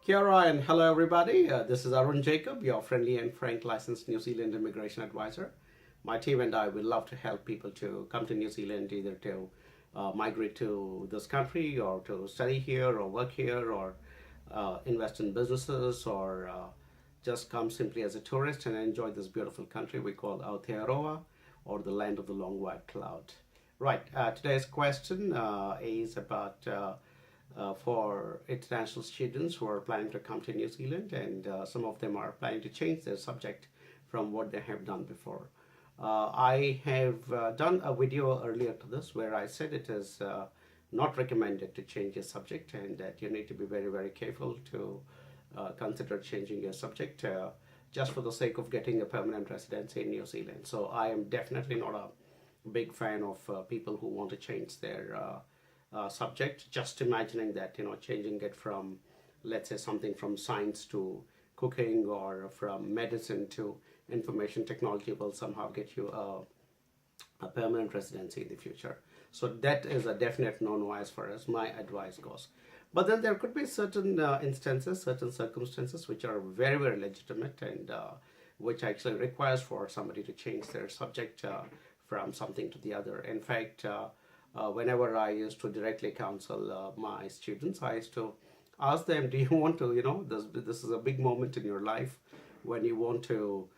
Kiara and hello everybody. This is Arun Jacob, your friendly and frank licensed New Zealand immigration advisor. My team and I would love to help people to come to New Zealand either to migrate to this country or to study here or work here or invest in businesses or just come simply as a tourist and enjoy this beautiful country we call Aotearoa or the land of the long white cloud. Right, today's question is about for international students who are planning to come to New Zealand, and some of them are planning to change their subject from what they have done before. I have done a video earlier to this where I said it is not recommended to change your subject and that you need to be very, very careful to consider changing your subject just for the sake of getting a permanent residency in New Zealand. So I am definitely not a big fan of people who want to change their subject. Just imagining that, changing it from, let's say, something from science to cooking or from medicine to information technology will somehow get you a permanent residency in the future. So that is a definite no-no as far as my advice goes. But then there could be certain instances, certain circumstances which are very, very legitimate and which actually requires for somebody to change their subject from something to the other. In fact, whenever I used to directly counsel my students, I used to ask them, do you want to, this is a big moment in your life when you want to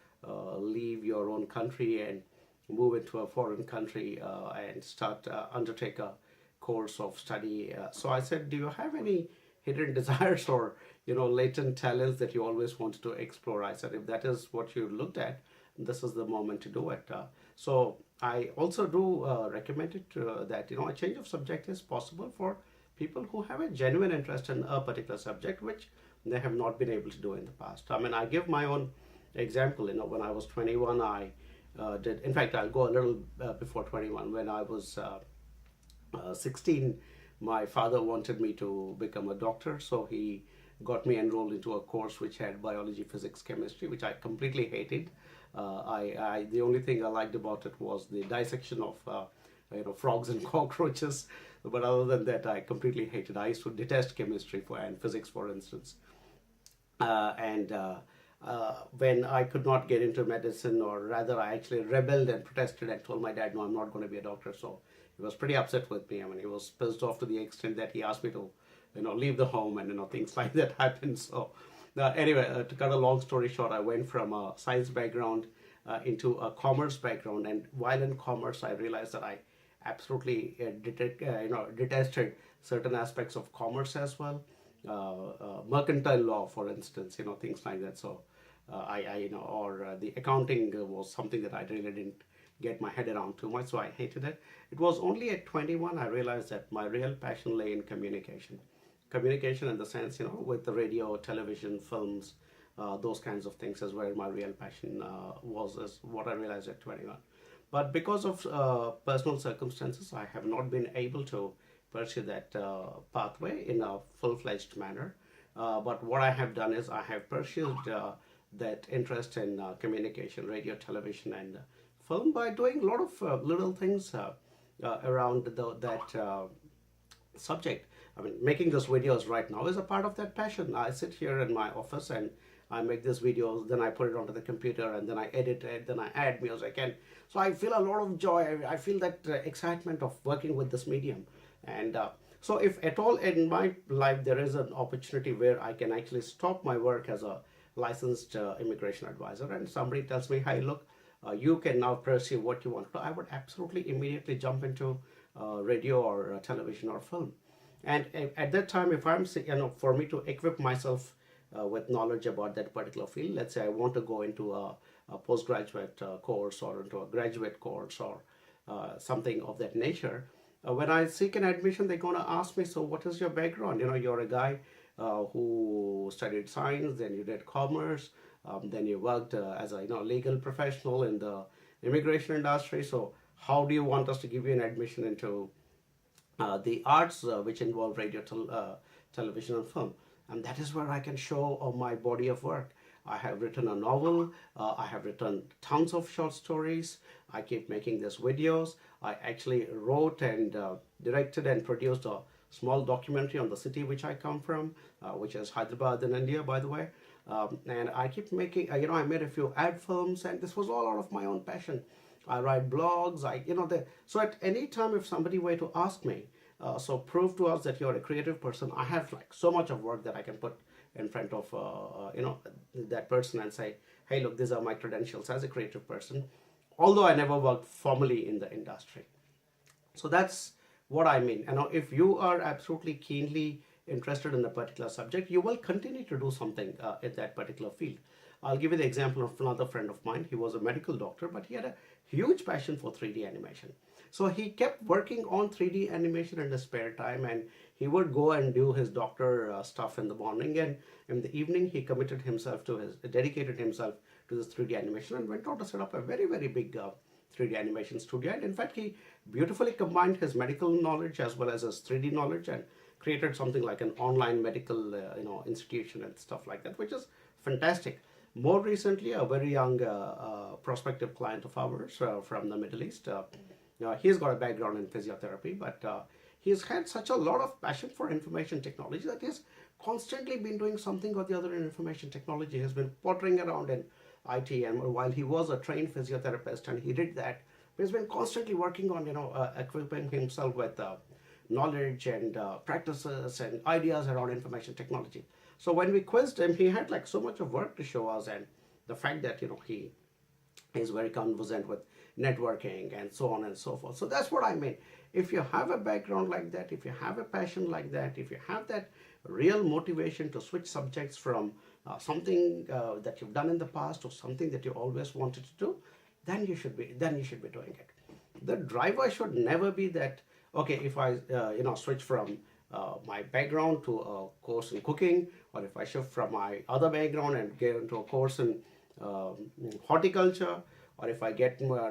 leave your own country and move into a foreign country and start undertake a course of study. So I said, do you have any hidden desires or latent talents that you always wanted to explore? I said, if that is what you looked at, this is the moment to do it. So I also do recommend it that a change of subject is possible for people who have a genuine interest in a particular subject which they have not been able to do in the past. I mean, I give my own example. When I was 21, I did. In fact, I'll go a little before 21. When I was 16, my father wanted me to become a doctor, so he got me enrolled into a course which had biology, physics, chemistry, which I completely hated. The only thing I liked about it was the dissection of frogs and cockroaches, but other than that, I completely hated. I used to detest chemistry and physics, for instance. And when I could not get into medicine, or rather, I actually rebelled and protested and told my dad, "No, I'm not going to be a doctor." So he was pretty upset with me. I mean, he was pissed off to the extent that he asked me to, leave the home, and things like that happened. So anyway, to cut a long story short, I went from a science background into a commerce background, and while in commerce, I realized that I absolutely detested certain aspects of commerce as well, mercantile law, for instance, things like that. So the accounting was something that I really didn't get my head around too much, so I hated it. It was only at 21 I realized that my real passion lay in communication. Communication in the sense, with the radio, television, films, those kinds of things is where my real passion was, is what I realized at 21. But because of personal circumstances, I have not been able to pursue that pathway in a full-fledged manner. But what I have done is I have pursued that interest in communication, radio, television, and film by doing a lot of little things around that subject. I mean, making those videos right now is a part of that passion. I sit here in my office and I make these videos, then I put it onto the computer, and then I edit it, then I add music, and so I feel a lot of joy. I feel that excitement of working with this medium, and so if at all in my life there is an opportunity where I can actually stop my work as a licensed immigration advisor, and somebody tells me, "Hey, look, you can now pursue what you want to do," I would absolutely immediately jump into radio or television or film. And at that time, if I'm, for me to equip myself with knowledge about that particular field, let's say I want to go into a postgraduate course or into a graduate course or something of that nature, when I seek an admission, they're going to ask me, so what is your background? You're a guy who studied science, then you did commerce, then you worked as a legal professional in the immigration industry. So how do you want us to give you an admission into the arts which involve radio, television, and film? And that is where I can show my body of work. I have written a novel, I have written tons of short stories, I keep making these videos. I actually wrote and directed and produced a small documentary on the city which I come from, which is Hyderabad in India, by the way. And I keep making, I made a few ad films, and this was all out of my own passion. I write blogs. So at any time, if somebody were to ask me, so prove to us that you're a creative person, I have like so much of work that I can put in front of that person and say, hey, look, these are my credentials as a creative person, although I never worked formally in the industry. So that's what I mean. If you are absolutely keenly interested in a particular subject, you will continue to do something in that particular field. I'll give you the example of another friend of mine. He was a medical doctor, but he had a huge passion for 3D animation. So he kept working on 3D animation in his spare time, and he would go and do his doctor stuff in the morning, and in the evening he dedicated himself to this 3D animation and went on to set up a very, very big 3D animation studio. And in fact, he beautifully combined his medical knowledge as well as his 3D knowledge and created something like an online medical institution and stuff like that, which is fantastic. More recently, a very young prospective client of ours from the Middle East, he's got a background in physiotherapy, but he's had such a lot of passion for information technology that he's constantly been doing something or the other in information technology. He's been pottering around in IT, and while he was a trained physiotherapist and he did that, he's been constantly working on equipping himself with knowledge and practices and ideas around information technology. So when we quizzed him, he had like so much of work to show us, and the fact that he is very conversant with networking and so on and so forth. So that's what I mean. If you have a background like that, if you have a passion like that, if you have that real motivation to switch subjects from something that you've done in the past or something that you always wanted to do, then you should be doing it. The driver should never be that, okay, if I switch from my background to a course in cooking, or if I shift from my other background and get into a course in horticulture, or if I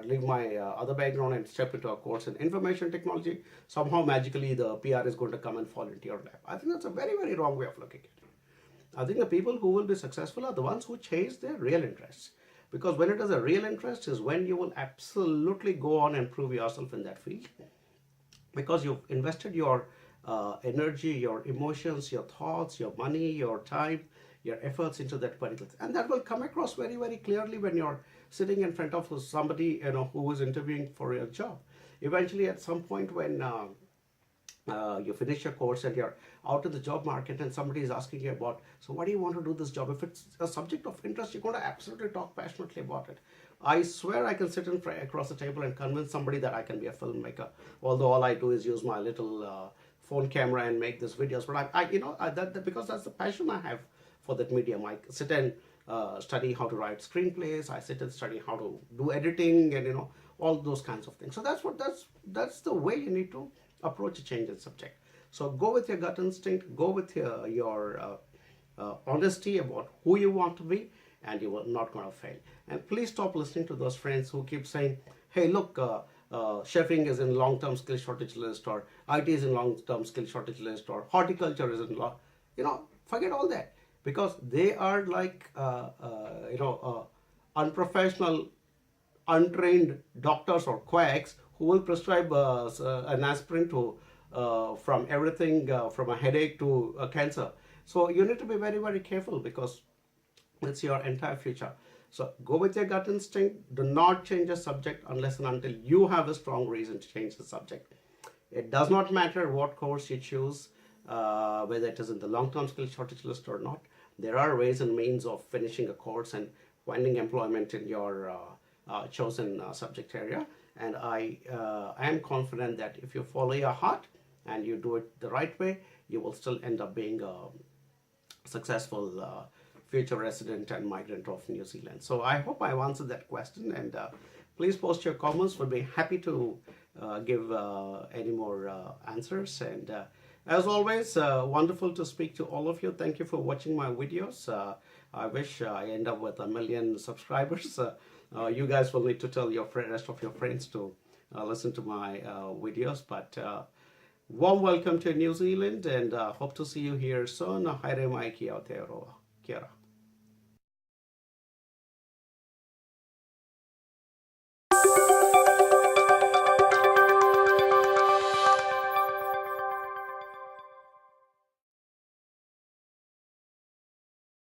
leave my other background and step into a course in information technology, somehow magically the PR is going to come and fall into your lap. I think that's a very, very wrong way of looking at it. I think the people who will be successful are the ones who chase their real interests. Because when it is a real interest is when you will absolutely go on and prove yourself in that field. Because you've invested your energy, your emotions, your thoughts, your money, your time, your efforts into that particular thing. And that will come across very, very clearly when you're sitting in front of somebody who is interviewing for your job. Eventually, at some point when you finish your course and you're out in the job market and somebody is asking you about, so why do you want to do this job? If it's a subject of interest, you're going to absolutely talk passionately about it. I swear I can sit across the table and convince somebody that I can be a filmmaker, although all I do is use my little phone camera and make these videos. But because that's the passion I have for that medium. I sit and study how to write screenplays. I sit and study how to do editing and all those kinds of things. So that's the way you need to approach a change in subject. So go with your gut instinct, go with your honesty about who you want to be, and you are not going to fail. And please stop listening to those friends who keep saying, hey, look, chefing is in long-term skill shortage list, or IT is in long-term skill shortage list, or horticulture is in forget all that, because they are like unprofessional, untrained doctors or quacks who will prescribe an aspirin to from everything from a headache to a cancer. So you need to be very, very careful, because it's your entire future. So go with your gut instinct. Do not change a subject unless and until you have a strong reason to change the subject. It does not matter what course you choose, whether it is in the long-term skill shortage list or not. There are ways and means of finishing a course and finding employment in your chosen subject area. And I am confident that if you follow your heart and you do it the right way, you will still end up being a successful future resident and migrant of New Zealand. So I hope I've answered that question, and please post your comments. We'll be happy to give any more answers. And as always, wonderful to speak to all of you. Thank you for watching my videos. I wish I end up with 1 million subscribers. You guys will need to tell your rest of your friends to listen to my videos. But warm welcome to New Zealand, and hope to see you here soon. Haere mai ki Aotearoa. Kia ora.